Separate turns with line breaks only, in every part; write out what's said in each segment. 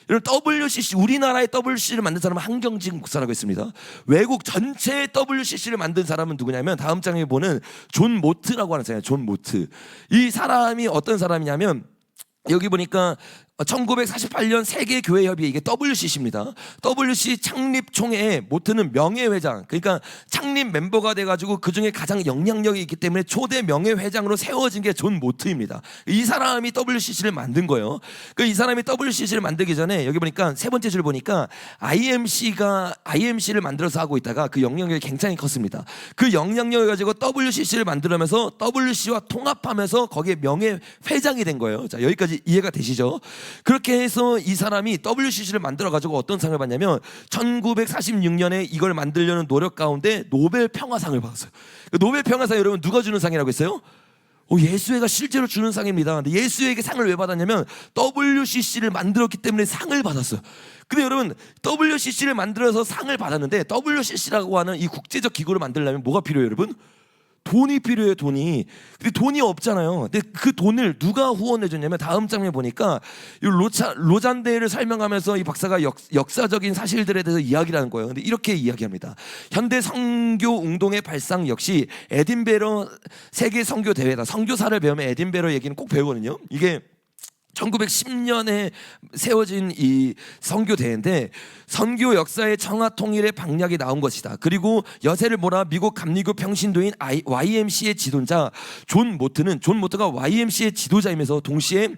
여러분 WCC, 우리나라의 WCC를 만든 사람은 한경직 목사라고 있습니다. 외국 전체의 WCC를 만든 사람은 누구냐면 다음 장에 보는 존 모트라고 하는 사람이에요. 존 모트. 이 사람이 어떤 사람이냐면 여기 보니까 1948년 세계교회협의회, 이게 WCC입니다. WCC 창립총회에 모트는 명예회장, 그러니까 창립 멤버가 돼가지고 그 중에 가장 영향력이 있기 때문에 초대 명예회장으로 세워진 게 존 모트입니다. 이 사람이 WCC를 만든 거예요. 이 사람이 WCC를 만들기 전에 여기 보니까 세 번째 줄 보니까 IMC를 만들어서 하고 있다가 그 영향력이 굉장히 컸습니다. 그 영향력을 가지고 WCC를 만들면서 WCC와 통합하면서 거기에 명예회장이 된 거예요. 자, 여기까지 이해가 되시죠? 그렇게 해서 이 사람이 WCC를 만들어가지고 어떤 상을 받냐면 1946년에 이걸 만들려는 노력 가운데 노벨 평화상을 받았어요. 노벨 평화상 여러분 누가 주는 상이라고 했어요? 예수회가 실제로 주는 상입니다. 근데 예수회에게 상을 왜 받았냐면 WCC를 만들었기 때문에 상을 받았어요. 근데 여러분 WCC를 만들어서 상을 받았는데 WCC라고 하는 이 국제적 기구를 만들려면 뭐가 필요해요 여러분? 돈이 필요해요. 돈이. 근데 돈이 없잖아요. 근데 그 돈을 누가 후원해 줬냐면 다음 장면 보니까 로잔 대회를 설명하면서 이 박사가 역사적인 사실들에 대해서 이야기를 하는 거예요. 근데 이렇게 이야기합니다. 현대 선교 운동의 발상 역시 에딘베러 세계 선교 대회다. 선교사를 배우면 에딘베러 얘기는 꼭 배우거든요. 이게 1910년에 세워진 이 선교 대회인데 선교 역사의 청화 통일의 방략이 나온 것이다. 그리고 여세를 몰아 미국 감리교 평신도인 YMC의 지도자 존 모트가 YMC의 지도자이면서 동시에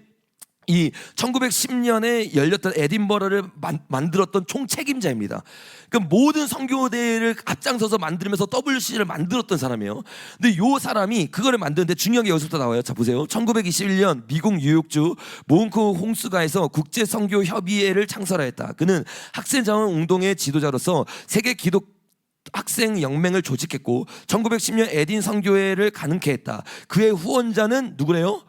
이 1910년에 열렸던 에딘버러를 만들었던 총책임자입니다. 그 모든 선교대회를 앞장서서 만들면서 WCC를 만들었던 사람이에요. 근데 이 사람이 그거를 만드는데 중요한 게 여기서부터 나와요. 자 보세요. 1921년 미국 뉴욕주 몽크 홍수가에서 국제선교협의회를 창설하였다. 그는 학생자원 운동의 지도자로서 세계 기독 학생 영맹을 조직했고 1910년 에딘 선교회를 가능케 했다. 그의 후원자는 누구래요?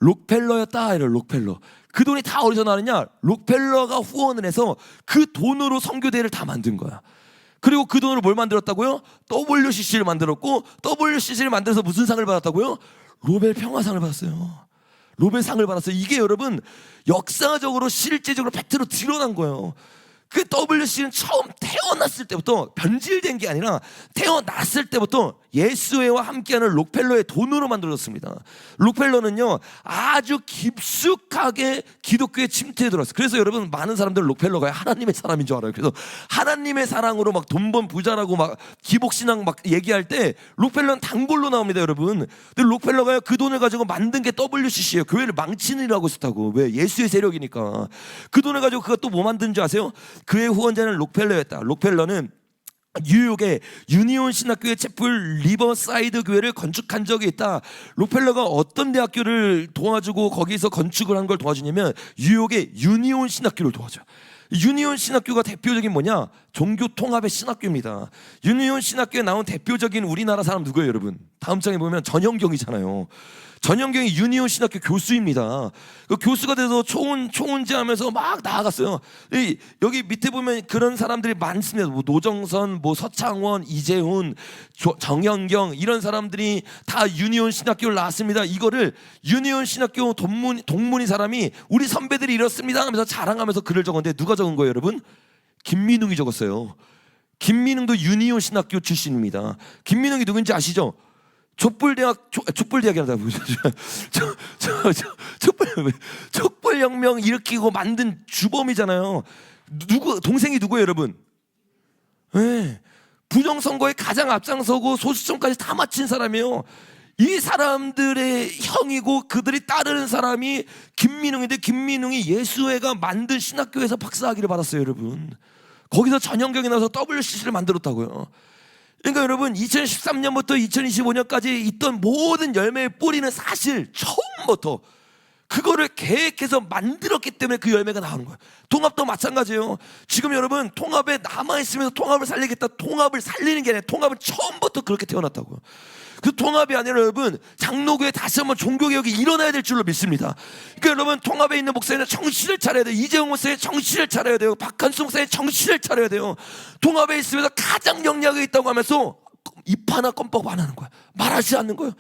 록펠러였다. 이래 록펠러. 그 돈이 다 어디서 나느냐? 록펠러가 후원을 해서 그 돈으로 선교대회를 다 만든 거야. 그리고 그 돈으로 뭘 만들었다고요? WCC를 만들었고 WCC를 만들어서 무슨 상을 받았다고요? 노벨 평화상을 받았어요. 노벨상을 받았어요. 이게 여러분 역사적으로 실제적으로 팩트로 드러난 거예요. 그 WCC는 처음 태어났을 때부터 변질된 게 아니라 태어났을 때부터 예수회와 함께하는 록펠러의 돈으로 만들어졌습니다. 록펠러는요 아주 깊숙하게 기독교에 침투해 들어왔어요. 그래서 여러분 많은 사람들은 록펠러가 하나님의 사람인 줄 알아요. 그래서 하나님의 사랑으로 막 돈 번 부자라고 막 기복신앙 막 얘기할 때 록펠러는 단골로 나옵니다 여러분. 근데 록펠러가요 그 돈을 가지고 만든 게 WCC예요. 교회를 망치는 일을 하고 있었다고. 왜? 예수의 세력이니까. 그 돈을 가지고 그가 또 뭐 만든 줄 아세요? 그의 후원자는 록펠러였다. 록펠러는 뉴욕의 유니온 신학교의 채플 리버사이드 교회를 건축한 적이 있다. 록펠러가 어떤 대학교를 도와주고 거기서 건축을 한 걸 도와주냐면 뉴욕의 유니온 신학교를 도와줘요. 유니온 신학교가 대표적인 뭐냐? 종교 통합의 신학교입니다. 유니온 신학교에 나온 대표적인 우리나라 사람 누구예요 여러분? 다음 장에 보면 전영경이잖아요. 전영경이 유니온 신학교 교수입니다. 그 교수가 돼서 총은지하면서 막 나아갔어요. 여기 밑에 보면 그런 사람들이 많습니다. 뭐 노정선, 뭐 서창원, 이재훈, 정영경 이런 사람들이 다 유니온 신학교를 나왔습니다. 이거를 유니온 신학교 동문이 사람이 우리 선배들이 이렇습니다 하면서 자랑하면서 글을 적었는데 누가 적은 거예요 여러분? 김민웅이 적었어요. 김민웅도 유니온 신학교 출신입니다. 김민웅이 누군지 아시죠? 촛불대학이란다. 촛불혁명 일으키고 만든 주범이잖아요. 동생이 누구예요, 여러분? 네. 부정선거에 가장 앞장서고 소수청까지 다 마친 사람이에요. 이 사람들의 형이고 그들이 따르는 사람이 김민웅인데 김민웅이 예수회가 만든 신학교에서 박사학위를 받았어요, 여러분. 거기서 전형경이 나와서 WCC를 만들었다고요. 그러니까 여러분 2013년부터 2025년까지 있던 모든 열매의 뿌리는 사실 처음부터 그거를 계획해서 만들었기 때문에 그 열매가 나오는 거예요. 통합도 마찬가지예요. 지금 여러분 통합에 남아있으면서 통합을 살리겠다. 통합을 살리는 게 아니라 통합은 처음부터 그렇게 태어났다고요. 그 통합이 아니라 여러분 장로교회 다시 한번 종교개혁이 일어나야 될 줄로 믿습니다. 그러니까 여러분 통합에 있는 목사님은 정신을 차려야 돼요. 이재용 목사님 정신을 차려야 돼요. 박한수 목사님 정신을 차려야 돼요. 통합에 있으면서 가장 영향력이 있다고 하면서 입 하나 껌뻑 안 하는 거야. 말하지 않는 거예요.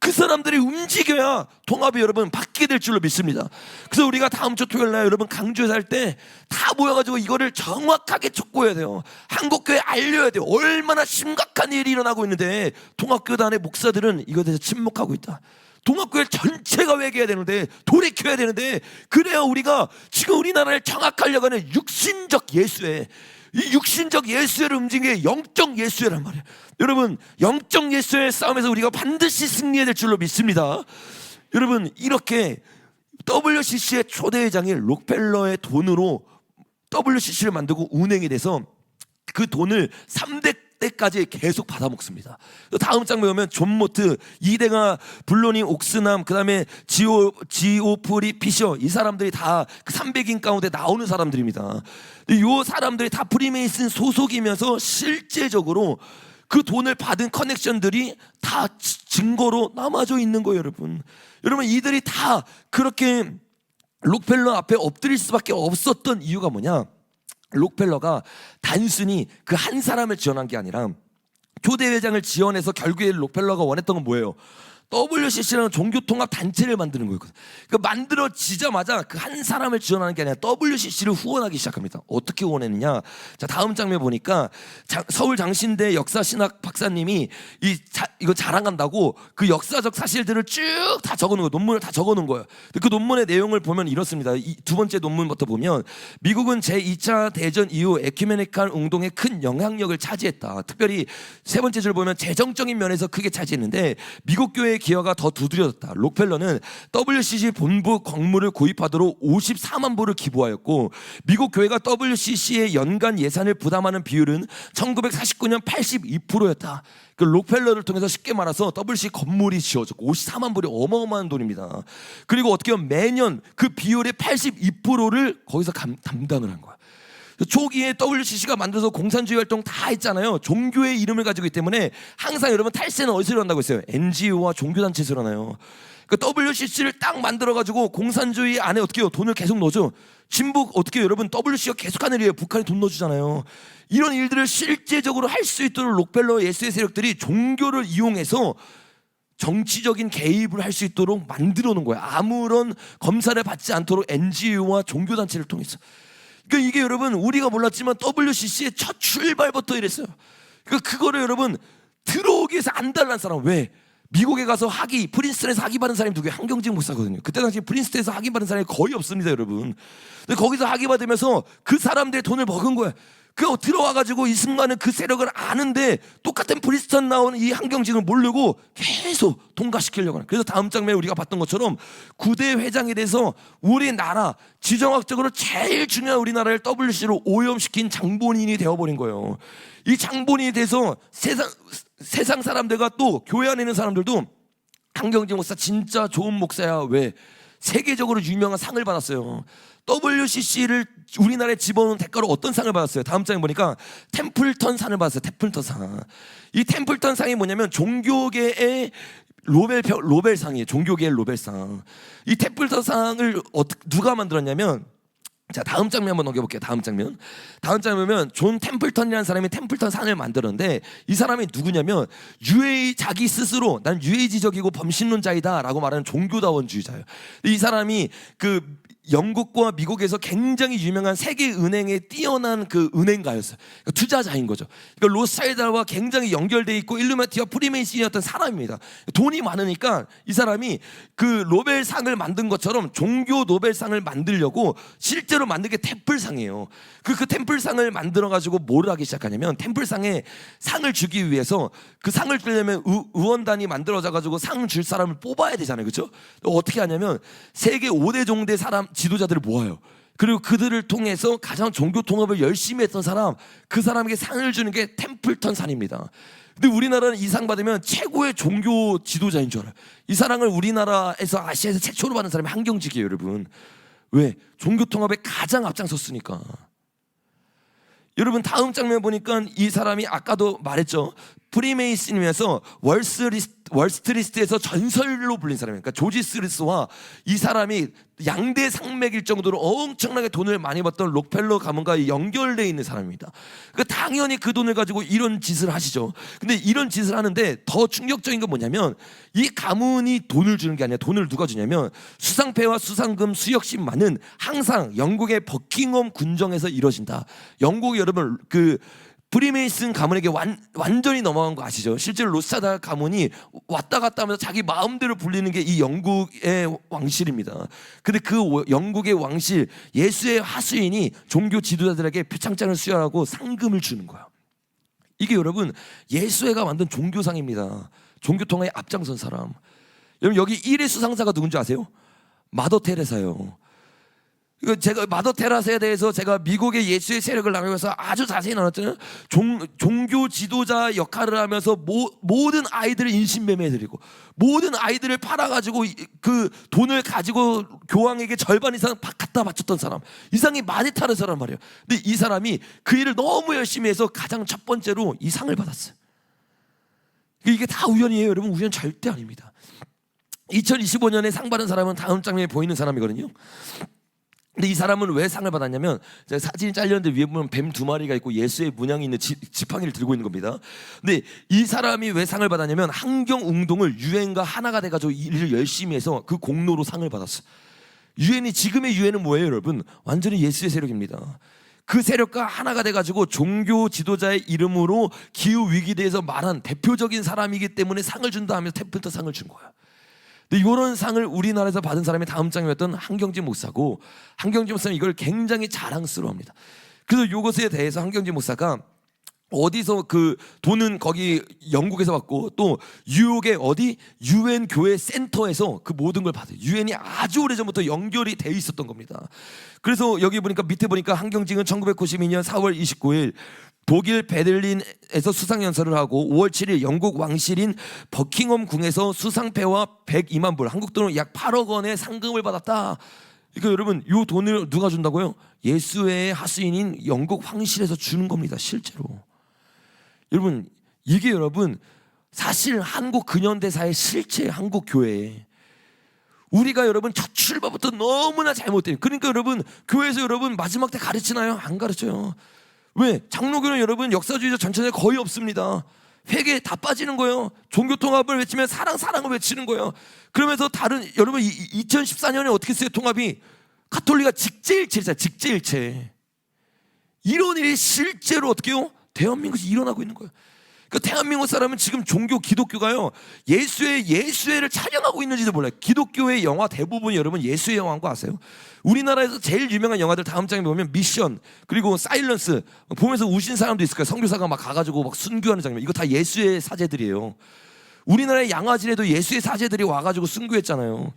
그 사람들이 움직여야 통합이 여러분 바뀌게 될 줄로 믿습니다. 그래서 우리가 다음 주 토요일 날 여러분 강주에서 할 때 다 모여가지고 이거를 정확하게 촉구해야 돼요. 한국교회 알려야 돼요. 얼마나 심각한 일이 일어나고 있는데 통합교회 안에 목사들은 이거에 대해서 침묵하고 있다. 통합교회 전체가 회개해야 되는데, 돌이켜야 되는데, 그래야 우리가 지금 우리나라를 장악하려고 하는 육신적 예수회, 이 육신적 예수회를 움직이는 게 영적 예수회란 말이에요. 여러분, 영적 예수회의 싸움에서 우리가 반드시 승리해야 될 줄로 믿습니다. 여러분, 이렇게 WCC의 초대회장이 록펠러의 돈으로 WCC를 만들고 운행이 돼서 그 돈을 3대까지 계속 받아먹습니다. 다음 장면 보면 존 모트, 이대가 블로니 옥스남, 그 다음에 지오프리 피셔, 이 사람들이 다 그 300인 가운데 나오는 사람들입니다. 이 사람들이 다 프리메이슨 소속이면서 실제적으로 그 돈을 받은 커넥션들이 다 증거로 남아져 있는 거예요, 여러분. 여러분, 이들이 다 그렇게 록펠러 앞에 엎드릴 수밖에 없었던 이유가 뭐냐? 록펠러가 단순히 그 한 사람을 지원한 게 아니라 초대회장을 지원해서 결국에 록펠러가 원했던 건 뭐예요? WCC라는 종교통합 단체를 만드는 거였거든요. 그 만들어지자마자 그 한 사람을 지원하는 게 아니라 WCC를 후원하기 시작합니다. 어떻게 후원했느냐? 자, 다음 장면 보니까 서울 장신대 역사신학 박사님이 이거 자랑한다고 그 역사적 사실들을 쭉 다 적어놓은 거예요. 논문을 다 적어놓은 거예요. 그 논문의 내용을 보면 이렇습니다. 두 번째 논문부터 보면 미국은 제2차 대전 이후 에큐메니칼 운동에 큰 영향력을 차지했다. 특별히 세 번째 줄 보면 재정적인 면에서 크게 차지했는데 미국 교회의 기여가 더 두드러졌다. 록펠러는 WCC 본부 건물을 구입하도록 54만 불을 기부하였고 미국 교회가 WCC의 연간 예산을 부담하는 비율은 1949년 82%였다. 그 록펠러를 통해서 쉽게 말해서 WCC 건물이 지어졌고 54만 불이 어마어마한 돈입니다. 그리고 어떻게 보면 매년 그 비율의 82%를 거기서 담당을 한 거야. 초기에 WCC가 만들어서 공산주의 활동 다 했잖아요. 종교의 이름을 가지고 있기 때문에 항상 여러분 탈세는 어디서 일어난다고 했어요? NGO와 종교단체에서 일어나요. 그러니까 WCC를 딱 만들어가지고 공산주의 안에 어떻게 해요? 돈을 계속 넣어줘. 진보 어떻게 해요? 여러분 WCC가 계속하는 일이에요. 북한이 돈 넣어주잖아요. 이런 일들을 실제적으로 할 수 있도록 록펠러 예수의 세력들이 종교를 이용해서 정치적인 개입을 할 수 있도록 만들어 놓은 거예요. 아무런 검사를 받지 않도록 NGO와 종교단체를 통해서. 그러니까 이게 여러분 우리가 몰랐지만 WCC의 첫 출발부터 이랬어요. 그러니까 그거를 여러분 들어오기 위해서 안달난 사람. 왜? 미국에 가서 프린스턴에서 학위 받은 사람이 누구예요? 한경직 목사거든요. 그때 당시 프린스턴에서 학위 받은 사람이 거의 없습니다, 여러분. 근데 거기서 학위 받으면서 그 사람들의 돈을 먹은 거예요. 그 들어와가지고 이 순간은 그 세력을 아는데 똑같은 프린스턴 나오는 이 한경직을 모르고 계속 통과시키려고 하는. 그래서 다음 장면에 우리가 봤던 것처럼 9대 회장에 대해서 우리나라 지정학적으로 제일 중요한 우리나라를 WCC로 오염시킨 장본인이 되어버린 거예요. 이 장본인이 돼서 세상 사람들과 또 교회 안에 있는 사람들도 한경직 목사 진짜 좋은 목사야. 왜? 세계적으로 유명한 상을 받았어요. WCC를 우리나라에 집어넣은 대가로 어떤 상을 받았어요? 다음 장에 보니까 템플턴 상을 받았어요. 템플턴 상. 이 템플턴 상이 뭐냐면 종교계의 로벨상이에요. 종교계의 로벨상. 이 템플턴 상을 누가 만들었냐면, 자, 다음 장면 한번 넘겨볼게요. 다음 장면 보면 존 템플턴이라는 사람이 템플턴 상을 만들었는데 이 사람이 누구냐면 자기 스스로 난 유해지적이고 범신론자이다 라고 말하는 종교다원주의자예요. 이 사람이 그 영국과 미국에서 굉장히 유명한 세계은행에 뛰어난 그 은행가였어요. 그러니까 투자자인 거죠. 그러니까 로스차일드와 굉장히 연결돼 있고 일루미나티와 프리메이슨이었던 사람입니다. 돈이 많으니까 이 사람이 그 노벨상을 만든 것처럼 종교 노벨상을 만들려고 실제로 만든 게 템플상이에요. 그 템플상을 만들어가지고 뭐를 하기 시작하냐면 템플상에 상을 주기 위해서 그 상을 주려면 의원단이 만들어져가지고 상 줄 사람을 뽑아야 되잖아요. 그렇죠? 어떻게 하냐면 세계 5대 종대 지도자들을 모아요. 그리고 그들을 통해서 가장 종교 통합을 열심히 했던 사람, 그 사람에게 상을 주는 게 템플턴 상입니다. 근데 우리나라는 이 상 받으면 최고의 종교 지도자인 줄 알아요. 이 사랑을 우리나라에서 아시아에서 최초로 받는 사람이 한경직이에요, 여러분. 왜? 종교 통합에 가장 앞장섰으니까. 여러분 다음 장면 보니까 이 사람이 아까도 말했죠. 프리메이슨이면서 월스트리트에서 전설로 불린 사람이에요. 그러니까 조지 스리스와 이 사람이 양대 상맥일 정도로 엄청나게 돈을 많이 받던 록펠러 가문과 연결되어 있는 사람입니다. 그러니까 당연히 그 돈을 가지고 이런 짓을 하시죠. 근데 이런 짓을 하는데 더 충격적인 건 뭐냐면 이 가문이 돈을 주는 게 아니라 돈을 누가 주냐면 수상패와 수상금 수여식만은 항상 영국의 버킹엄 궁정에서 이루어진다. 영국이 여러분 그 프리메이슨 가문에게 완전히 넘어간 거 아시죠? 실제로 로스차드 가문이 왔다 갔다 하면서 자기 마음대로 불리는 게 이 영국의 왕실입니다. 근데 그 영국의 왕실 예수의 하수인이 종교 지도자들에게 표창장을 수여하고 상금을 주는 거예요. 이게 여러분 예수회가 만든 종교상입니다. 종교통화에 앞장선 사람. 여러분 여기 1회 수상자가 누군지 아세요? 마더 테레사예요. 이거 제가 마더 테라스에 대해서 제가 미국의 예수의 세력을 나누면서 아주 자세히 나눴잖아요. 종교 지도자 역할을 하면서 모든 아이들을 인신매매해드리고 모든 아이들을 팔아가지고 그 돈을 가지고 교황에게 절반 이상 갖다 바쳤던 사람, 이상이 많이 타는 사람 말이에요. 근데 이 사람이 그 일을 너무 열심히 해서 가장 첫 번째로 이 상을 받았어요. 이게 다 우연이에요, 여러분. 우연 절대 아닙니다. 2025년에 상 받은 사람은 다음 장면에 보이는 사람이거든요. 근데 이 사람은 왜 상을 받았냐면 사진이 잘렸는데 위에 보면 뱀 2마리가 있고 예수의 문양이 있는 지팡이를 들고 있는 겁니다. 근데 이 사람이 왜 상을 받았냐면 환경운동을 유엔과 하나가 돼가지고 일을 열심히 해서 그 공로로 상을 받았어요. 지금의 유엔은 뭐예요, 여러분? 완전히 예수의 세력입니다. 그 세력과 하나가 돼가지고 종교 지도자의 이름으로 기후 위기에 대해서 말한 대표적인 사람이기 때문에 상을 준다 하면서 템플턴 상을 준 거예요. 근데 이런 상을 우리나라에서 받은 사람이 다음 장이었던 한경진 목사고, 한경진 목사는 이걸 굉장히 자랑스러워합니다. 그래서 이것에 대해서 한경진 목사가 어디서 그 돈은 거기 영국에서 받고 또 뉴욕의 어디 유엔 교회 센터에서 그 모든 걸 받아요. 유엔이 아주 오래전부터 연결이 돼 있었던 겁니다. 그래서 여기 보니까 밑에 보니까 한경진은 1992년 4월 29일 독일 베를린에서 수상연설을 하고 5월 7일 영국 왕실인 버킹엄 궁에서 수상패와 102만 불, 한국 돈으로 약 8억 원의 상금을 받았다. 그러니까 여러분 이 돈을 누가 준다고요? 예수의 하수인인 영국 황실에서 주는 겁니다. 실제로. 여러분 이게 여러분 사실 한국 근현대사의 실체, 한국 교회. 우리가 여러분 첫 출발부터 너무나 잘못돼요. 그러니까 여러분 교회에서 여러분 마지막 때 가르치나요? 안 가르쳐요. 왜? 장로교는 여러분 역사주의자 전체에 거의 없습니다. 회개에 다 빠지는 거예요. 종교통합을 외치면 사랑을 외치는 거예요. 그러면서 다른 여러분 2014년에 어떻게 했어요? 통합이 가톨릭가 직제일체잖아요. 직제일체. 이런 일이 실제로 어떻게 해요? 대한민국에서 일어나고 있는 거예요. 그러니까 대한민국 사람은 지금 종교 기독교가요 예수회를 찬양하고 있는지도 몰라요. 기독교의 영화 대부분 여러분 예수의 영화인 거 아세요? 우리나라에서 제일 유명한 영화들 다음 장에 보면 미션 그리고 사일런스 보면서 우신 사람도 있을 거예요. 선교사가 막 가가지고 막 순교하는 장면, 이거 다 예수의 사제들이에요. 우리나라의 양화진에도 예수의 사제들이 와가지고 순교했잖아요.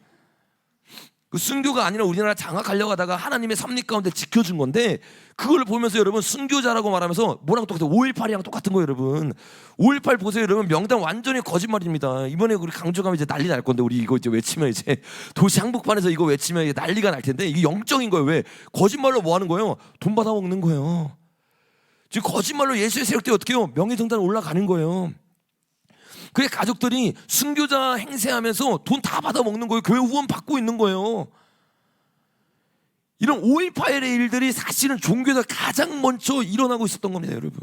그 순교가 아니라 우리나라 장악하려고 하다가 하나님의 섭리 가운데 지켜준 건데, 그걸 보면서 여러분 순교자라고 말하면서 뭐랑 똑같아요? 5.18이랑 똑같은 거예요, 여러분. 5.18 보세요, 여러분. 명단 완전히 거짓말입니다. 이번에 우리 강조 가면 이제 난리 날 건데, 우리 이거 이제 외치면 이제 도시 한복판에서 이거 외치면 이제 난리가 날 텐데, 이게 영적인 거예요. 왜? 거짓말로 뭐 하는 거예요? 돈 받아 먹는 거예요. 지금 거짓말로 예수의 세력 때 어떻게 해요? 명예정단 올라가는 거예요. 그의 가족들이 순교자 행세하면서 돈 다 받아 먹는 거예요. 교회 후원 받고 있는 거예요. 이런 5.18의 일들이 사실은 종교에서 가장 먼저 일어나고 있었던 겁니다, 여러분.